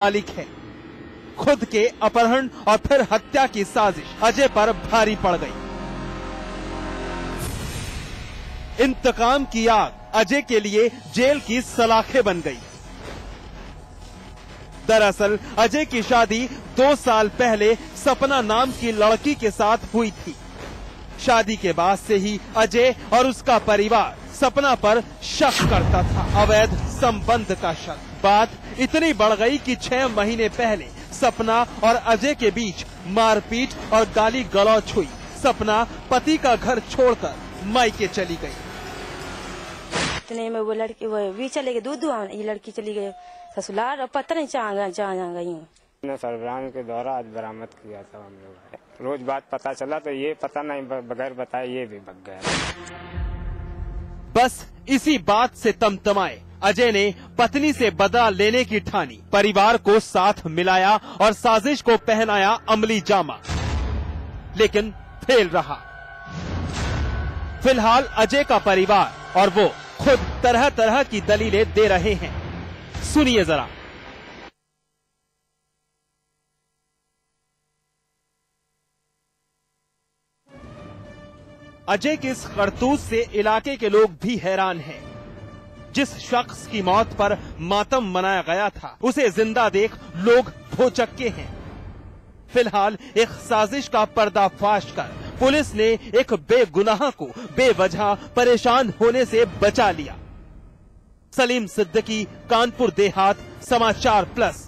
मालिक है। खुद के अपहरण और फिर हत्या की साजिश अजय पर भारी पड़ गई। इंतकाम की आग अजय के लिए जेल की सलाखें बन गई। दरअसल अजय की शादी 2 साल पहले सपना नाम की लड़की के साथ हुई थी। शादी के बाद से ही अजय और उसका परिवार सपना पर शक करता था, अवैध संबंध का शक। बात इतनी बढ़ गई कि 6 महीने पहले सपना और अजय के बीच मारपीट और गाली गलौच हुई। सपना पति का घर छोड़कर मायके चली गई। इतने में वो लड़की वो भी चले गए, दूध ये लड़की चली गई ससुराल, और पता नहीं जहाँ गई हूँ। सरबराह के द्वारा आज बरामद किया था हम लोग। रोज बात पता चला तो ये पता नहीं, बगैर बताए ये भी भग गया। बस इसी बात से तमतमाए अजय ने पत्नी से बदला लेने की ठानी। परिवार को साथ मिलाया और साजिश को पहनाया अमली जामा, लेकिन फेल रहा। फिलहाल अजय का परिवार और वो खुद तरह तरह की दलीलें दे रहे हैं। सुनिए जरा। अजय की इस करतूत से इलाके के लोग भी हैरान हैं। जिस शख्स की मौत पर मातम मनाया गया था, उसे जिंदा देख लोग भौचक्के हैं। फिलहाल एक साजिश का पर्दाफाश कर पुलिस ने एक बेगुनाह को बेवजह परेशान होने से बचा लिया। सलीम सिद्दीकी, कानपुर देहात, समाचार प्लस।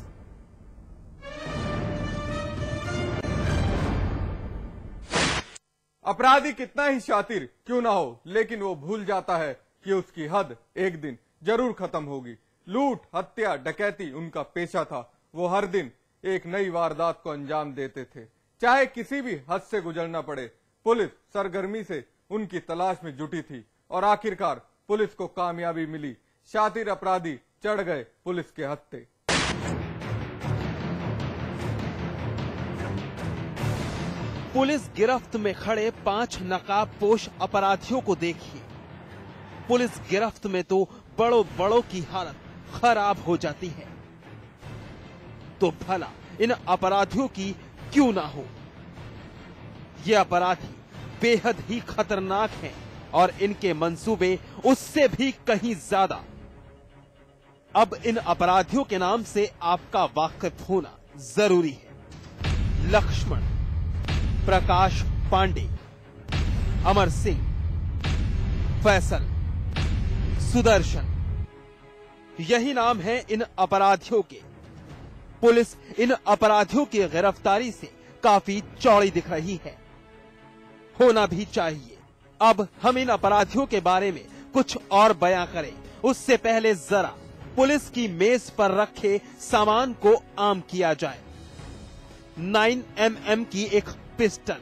अपराधी कितना ही शातिर क्यों ना हो, लेकिन वो भूल जाता है कि उसकी हद एक दिन जरूर खत्म होगी। लूट, हत्या, डकैती उनका पेशा था। वो हर दिन एक नई वारदात को अंजाम देते थे, चाहे किसी भी हद से गुजरना पड़े। पुलिस सरगर्मी से उनकी तलाश में जुटी थी और आखिरकार पुलिस को कामयाबी मिली। शातिर अपराधी चढ़ गए पुलिस के हत्थे। पुलिस गिरफ्त में खड़े 5 नकाबपोश अपराधियों को देखिए। पुलिस गिरफ्त में तो बड़ों की हालत खराब हो जाती है, तो भला इन अपराधियों की क्यों ना हो। ये अपराधी बेहद ही खतरनाक हैं और इनके मंसूबे उससे भी कहीं ज्यादा। अब इन अपराधियों के नाम से आपका वाकिफ होना जरूरी है। लक्ष्मण, प्रकाश पांडे, अमर सिंह, फैसल, सुदर्शन, यही नाम है इन अपराधियों के। पुलिस इन अपराधियों की गिरफ्तारी से काफी चौड़ी दिख रही है, होना भी चाहिए। अब हम इन अपराधियों के बारे में कुछ और बयां करें, उससे पहले जरा पुलिस की मेज पर रखे सामान को आम किया जाए। 9mm की एक पिस्टल,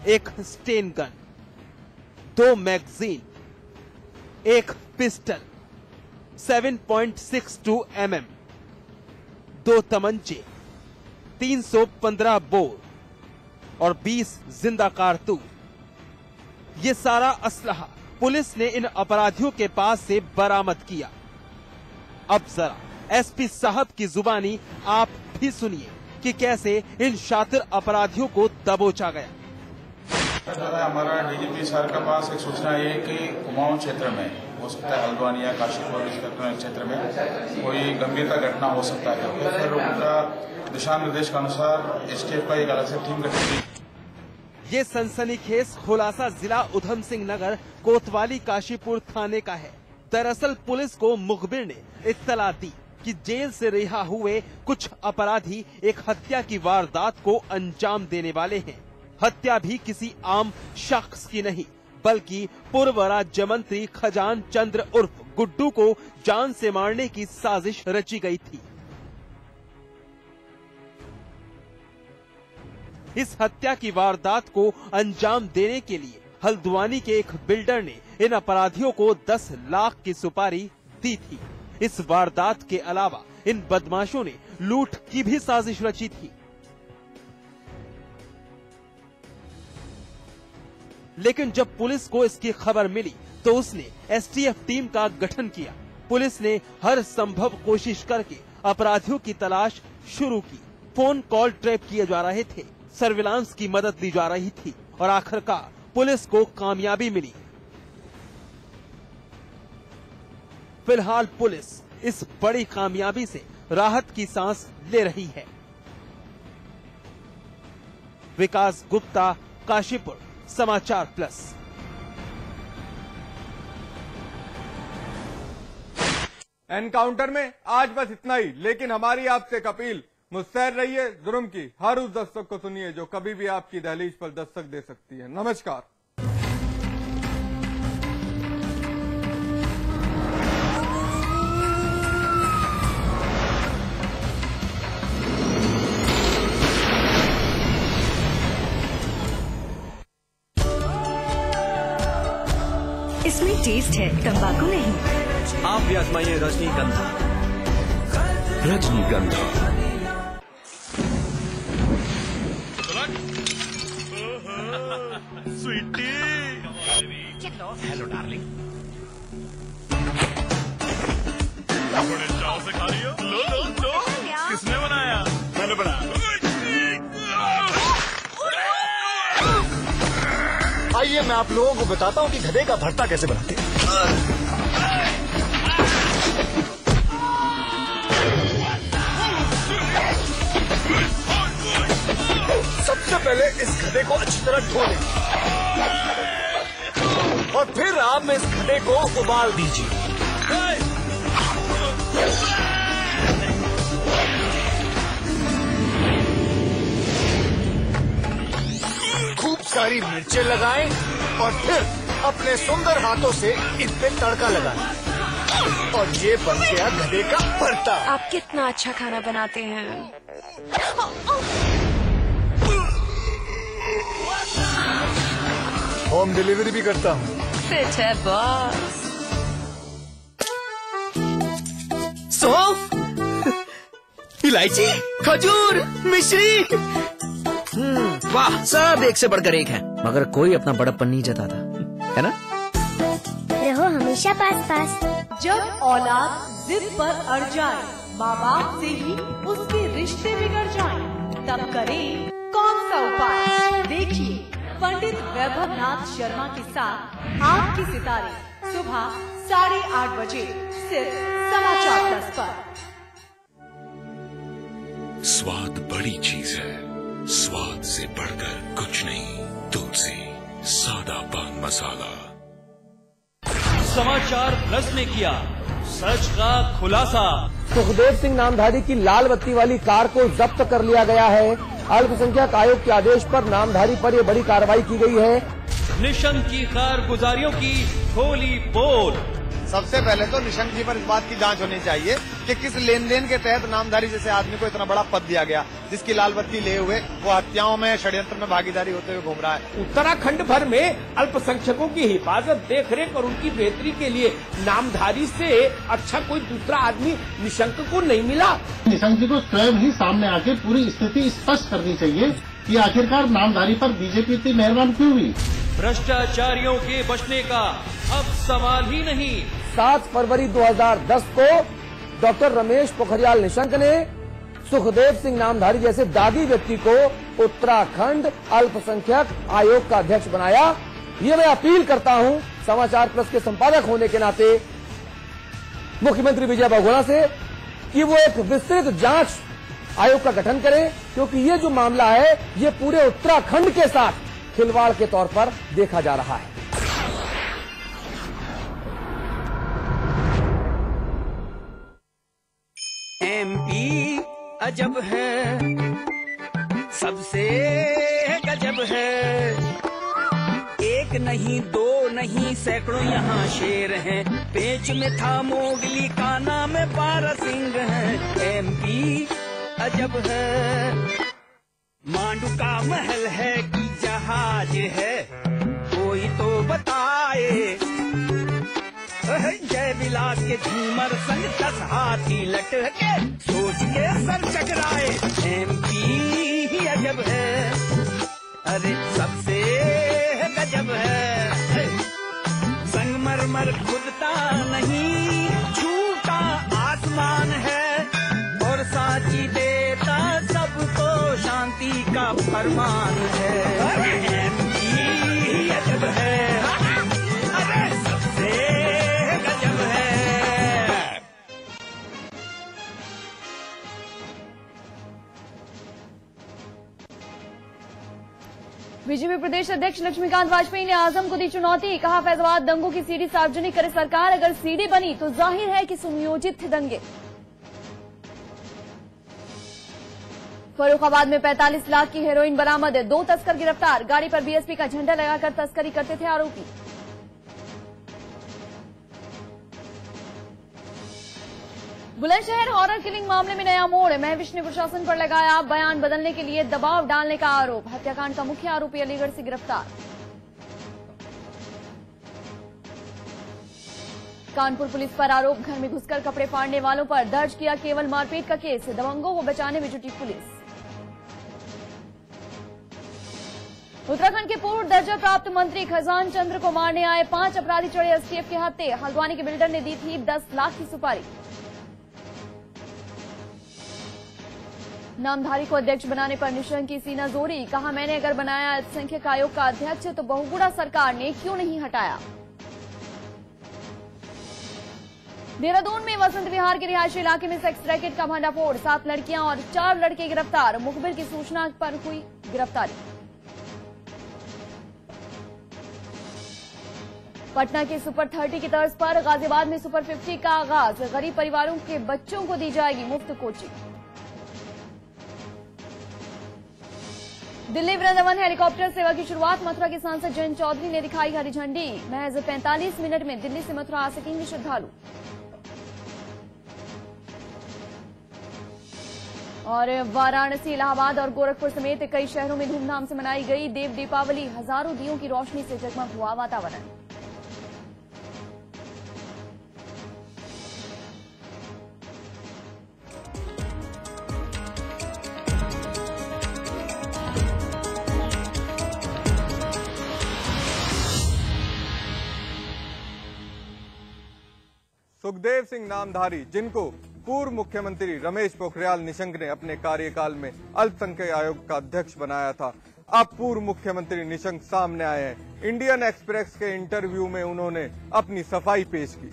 एक स्टेन गन, 2 मैगजीन, एक पिस्टल, 7.62 mm, 2 तमंचे, 315 बोर और 20 जिंदा कारतूस। ये सारा असलहा पुलिस ने इन अपराधियों के पास से बरामद किया। अब जरा एसपी साहब की जुबानी आप भी सुनिए कि कैसे इन शातिर अपराधियों को दबोचा गया। हमारा डीजीपी सर के पास एक सूचना ये कि कुमाऊं क्षेत्र में हो सकता है, हल्द्वानी या काशीपुर क्षेत्र में कोई गंभीरता घटना हो सकता है। फिर उनका दिशा निर्देश के अनुसार एसटीएफ का एक अलग से टीम गठित की। ये सनसनीखेज खुलासा जिला उधम सिंह नगर कोतवाली काशीपुर थाने का है। दरअसल पुलिस को मुखबिर ने इत्तला दी कि जेल से रिहा हुए कुछ अपराधी एक हत्या की वारदात को अंजाम देने वाले हैं। हत्या भी किसी आम शख्स की नहीं, बल्कि पूर्व राज्य मंत्री खजान चंद्र उर्फ गुड्डू को जान से मारने की साजिश रची गई थी। इस हत्या की वारदात को अंजाम देने के लिए हल्द्वानी के एक बिल्डर ने इन अपराधियों को 10 लाख की सुपारी दी थी। इस वारदात के अलावा इन बदमाशों ने लूट की भी साजिश रची थी। लेकिन जब पुलिस को इसकी खबर मिली तो उसने एसटीएफ टीम का गठन किया। पुलिस ने हर संभव कोशिश करके अपराधियों की तलाश शुरू की। फोन कॉल ट्रैप किए जा रहे थे, सर्विलांस की मदद ली जा रही थी और आखिरकार पुलिस को कामयाबी मिली। फिलहाल पुलिस इस बड़ी कामयाबी से राहत की सांस ले रही है। विकास गुप्ता, काशीपुर, समाचार प्लस। एनकाउंटर में आज बस इतना ही, लेकिन हमारी आपसे एक अपील, मुस्तैद रहिए जुर्म की हर उस दस्तक को सुनिए जो कभी भी आपकी दहलीज पर दस्तक दे सकती है। नमस्कार। इसमें टेस्ट है, तंबाकू नहीं। आप भी आजमाइए रजनीगंधा। रजनीगंधा स्वीटी। Hello darling. बड़े चाव से खा रही हो? लो लो लो। किसने बनाया? मैंने बनाया। आइए मैं आप लोगों को बताता हूँ कि गधे का भरता कैसे बनाते हैं। सबसे पहले इस गधे को अच्छी तरह धो लें और फिर आप में इस गधे को उबाल दीजिए। खूब सारी मिर्चें लगाएं और फिर अपने सुंदर हाथों से इन पे तड़का लगाएं और ये बन गया गधे का भरता। आप कितना अच्छा खाना बनाते हैं। होम डिलीवरी भी करता हूँ। फिट है बॉस। इलायची, खजूर, मिश्री, वाह, सब एक से बढ़कर एक है, मगर कोई अपना बड़प्पन नहीं जताता, है ना? रहो हमेशा पास पास। जब औलाद जिद पर अड़ जाए, माँ बाप से ही उसके रिश्ते बिगड़ जाएं, तब करें कौन सा उपाय? देखिए पंडित वैभव नाथ शर्मा के साथ आपके सितारे सुबह 8:30 बजे सिर्फ समाचार प्लस पर। स्वाद बड़ी चीज है, स्वाद से बढ़कर कुछ नहीं। तुलसी, सादा पान मसाला। समाचार प्लस ने किया सच का खुलासा। सुखदेव सिंह नामधारी की लाल बत्ती वाली कार को जब्त कर लिया गया है। अल्पसंख्यक आयोग के आदेश पर नामधारी पर यह बड़ी कार्रवाई की गई है। निशंक की कारगुजारियों की खोली पोल। सबसे पहले तो निशंक जी पर इस बात की जांच होनी चाहिए कि किस लेन देन के तहत नामधारी जैसे आदमी को इतना बड़ा पद दिया गया, जिसकी लाल बत्ती ले हुए वो हत्याओं में, षड्यंत्र में भागीदारी होते हुए घूम रहा है। उत्तराखंड भर में अल्पसंख्यकों की हिफाजत, देखरेख और उनकी बेहतरी के लिए नामधारी से अच्छा कोई दूसरा आदमी निशंक को नहीं मिला। निशंक जी को स्वयं ही सामने आके पूरी स्थिति स्पष्ट करनी चाहिए कि आखिरकार नामधारी पर बीजेपी इतनी मेहरबान क्यों हुई। भ्रष्टाचारियों के बचने का अब सवाल ही नहीं। 7 फरवरी 2010 को डॉक्टर रमेश पोखरियाल निशंक ने सुखदेव सिंह नामधारी जैसे दागी व्यक्ति को उत्तराखंड अल्पसंख्यक आयोग का अध्यक्ष बनाया। ये मैं अपील करता हूं समाचार प्लस के संपादक होने के नाते मुख्यमंत्री विजय बहुगुणा से कि वो एक विस्तृत जांच आयोग का गठन करें, क्योंकि ये जो मामला है ये पूरे उत्तराखंड के साथ खिलवाड़ के तौर पर देखा जा रहा है। एमपी अजब है, सबसे गजब है। एक नहीं, दो नहीं, सैकड़ों यहाँ शेर हैं। पेच में था मोगली, का नाम 12 सिंह है। एमपी अजब है। मांडू का महल है कि जहाज है, कोई तो बताए। जय विलास के झूमर संग 10 हाथी लटके, सोच के सर चकराए। एमपी ही अजब है, अरे सबसे गजब है। संगमरमर खुदता नहीं, झूठा आसमान है। का फरमान है। MP अजब है, अरे सबसे गजब है। बीजेपी प्रदेश अध्यक्ष लक्ष्मीकांत वाजपेयी ने आजम को दी चुनौती, कहा फैजाबाद दंगों की सीडी सार्वजनिक करे सरकार, अगर सीडी बनी तो जाहिर है कि सुनियोजित थे दंगे। फर्रुखाबाद में 45 लाख की हेरोइन बरामद, 2 तस्कर गिरफ्तार, गाड़ी पर बीएसपी का झंडा लगाकर तस्करी करते थे आरोपी। बुलंदशहर हॉरर किलिंग मामले में नया मोड़, महविश ने प्रशासन पर लगाया बयान बदलने के लिए दबाव डालने का आरोप, हत्याकांड का मुख्य आरोपी अलीगढ़ से गिरफ्तार। कानपुर पुलिस पर आरोप, घर में घुसकर कपड़े फाड़ने वालों पर दर्ज किया केवल मारपीट का केस, दबंगों को बचाने में जुटी पुलिस। उत्तराखंड के पूर्व दर्जा प्राप्त मंत्री खजान चंद्र को मारने आए 5 अपराधी चढ़े एसटीएफ के हत्थे, हल्द्वानी के बिल्डर ने दी थी 10 लाख की सुपारी। नामधारी को अध्यक्ष बनाने पर निशंक की सीना जोरी, कहा मैंने अगर बनाया अल्पसंख्यक आयोग का अध्यक्ष तो बहुगुणा सरकार ने क्यों नहीं हटाया। देहरादून में वसंत विहार के रिहायशी इलाके में सेक्स रैकेट का भंडाफोड़, 7 लड़कियां और 4 लड़के गिरफ्तार, मुखबिर की सूचना पर हुई गिरफ्तारी। पटना के सुपर 30 की तर्ज पर गाजियाबाद में सुपर 50 का आगाज, गरीब परिवारों के बच्चों को दी जाएगी मुफ्त कोचिंग। दिल्ली वृंदावन हेलीकॉप्टर सेवा की शुरुआत, मथुरा के सांसद जयंत चौधरी ने दिखाई हरी झंडी, महज 45 मिनट में दिल्ली से मथुरा आ सकेंगे श्रद्धालु। और वाराणसी, इलाहाबाद और गोरखपुर समेत कई शहरों में धूमधाम से मनाई गई देव दीपावली, हजारों दियों की रोशनी से जगमग हुआ वातावरण। सुखदेव सिंह नामधारी, जिनको पूर्व मुख्यमंत्री रमेश पोखरियाल निशंक ने अपने कार्यकाल में अल्पसंख्यक आयोग का अध्यक्ष बनाया था, अब पूर्व मुख्यमंत्री निशंक सामने आए हैं। इंडियन एक्सप्रेस के इंटरव्यू में उन्होंने अपनी सफाई पेश की।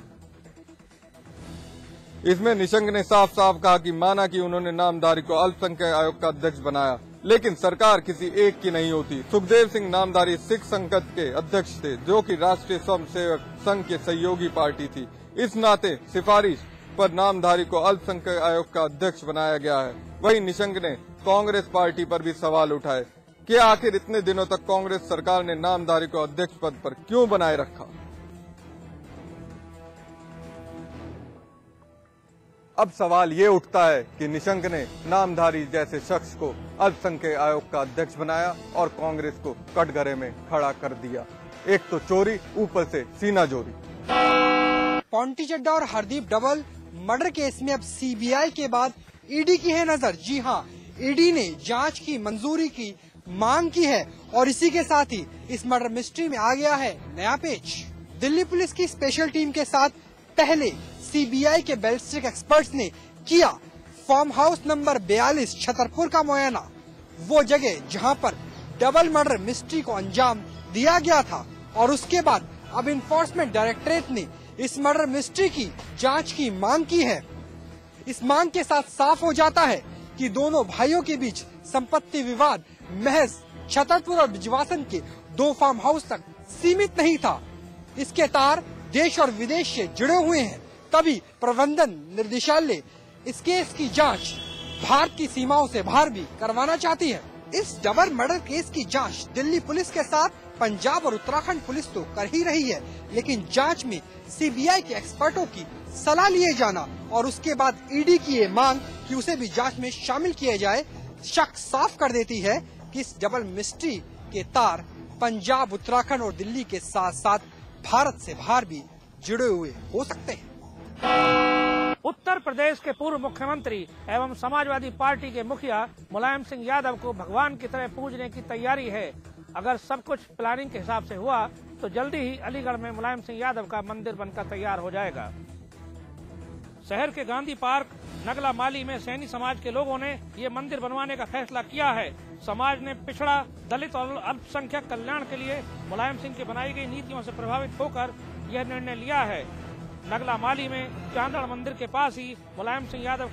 इसमें निशंक ने साफ साफ कहा कि माना कि उन्होंने नामधारी को अल्पसंख्यक आयोग का अध्यक्ष बनाया, लेकिन सरकार किसी एक की नहीं होती। सुखदेव सिंह नामधारी सिख संघ के अध्यक्ष थे, जो कि राष्ट्रीय स्वयंसेवक संघ के सहयोगी पार्टी थी। इस नाते सिफारिश पर नामधारी को अल्पसंख्यक आयोग का अध्यक्ष बनाया गया है। वहीं निशंक ने कांग्रेस पार्टी पर भी सवाल उठाए कि आखिर इतने दिनों तक कांग्रेस सरकार ने नामधारी को अध्यक्ष पद पर क्यों बनाए रखा। अब सवाल ये उठता है कि निशंक ने नामधारी जैसे शख्स को अल्पसंख्यक आयोग का अध्यक्ष बनाया और कांग्रेस को कटघरे में खड़ा कर दिया। एक तो चोरी, ऊपर से सीना जोरी। पॉन्टी चड्डा और हरदीप डबल मर्डर केस में अब सीबीआई के बाद ईडी की है नजर। जी हाँ, ईडी ने जांच की मंजूरी की मांग की है और इसी के साथ ही इस मर्डर मिस्ट्री में आ गया है नया पेच। दिल्ली पुलिस की स्पेशल टीम के साथ पहले सीबीआई के बैलिस्टिक एक्सपर्ट्स ने किया फार्म हाउस नंबर 42 छतरपुर का मुआयना, वो जगह जहां पर डबल मर्डर मिस्ट्री को अंजाम दिया गया था। और उसके बाद अब इन्फोर्समेंट डायरेक्टरेट ने इस मर्डर मिस्ट्री की जांच की मांग की है। इस मांग के साथ साफ हो जाता है कि दोनों भाइयों के बीच संपत्ति विवाद महज छतरपुर और बिजवासन के 2 फार्म हाउस तक सीमित नहीं था। इसके तार देश और विदेश से जुड़े हुए हैं। तभी प्रबंधन निर्देशालय इस केस की जांच भारत की सीमाओं से बाहर भी करवाना चाहती है। इस डबल मर्डर केस की जांच दिल्ली पुलिस के साथ पंजाब और उत्तराखंड पुलिस तो कर ही रही है, लेकिन जांच में सीबीआई के एक्सपर्टों की सलाह लिए जाना और उसके बाद ईडी की ये मांग कि उसे भी जांच में शामिल किया जाए, शक साफ कर देती है कि इस डबल मिस्ट्री के तार पंजाब, उत्तराखंड और दिल्ली के साथ साथ भारत से बाहर भी जुड़े हुए हो सकते हैं। उत्तर प्रदेश के पूर्व मुख्यमंत्री एवं समाजवादी पार्टी के मुखिया मुलायम सिंह यादव को भगवान की तरह पूजने की तैयारी है। अगर सब कुछ प्लानिंग के हिसाब से हुआ तो जल्दी ही अलीगढ़ में मुलायम सिंह यादव का मंदिर बनकर तैयार हो जाएगा। शहर के गांधी पार्क नगला माली में सैनी समाज के लोगों ने ये मंदिर बनवाने का फैसला किया है। समाज ने पिछड़ा, दलित और अल्पसंख्यक कल्याण के लिए मुलायम सिंह की बनाई गई नीतियों से प्रभावित होकर यह निर्णय लिया है। नगला माली में चांदड़ मंदिर के पास ही मुलायम सिंह यादव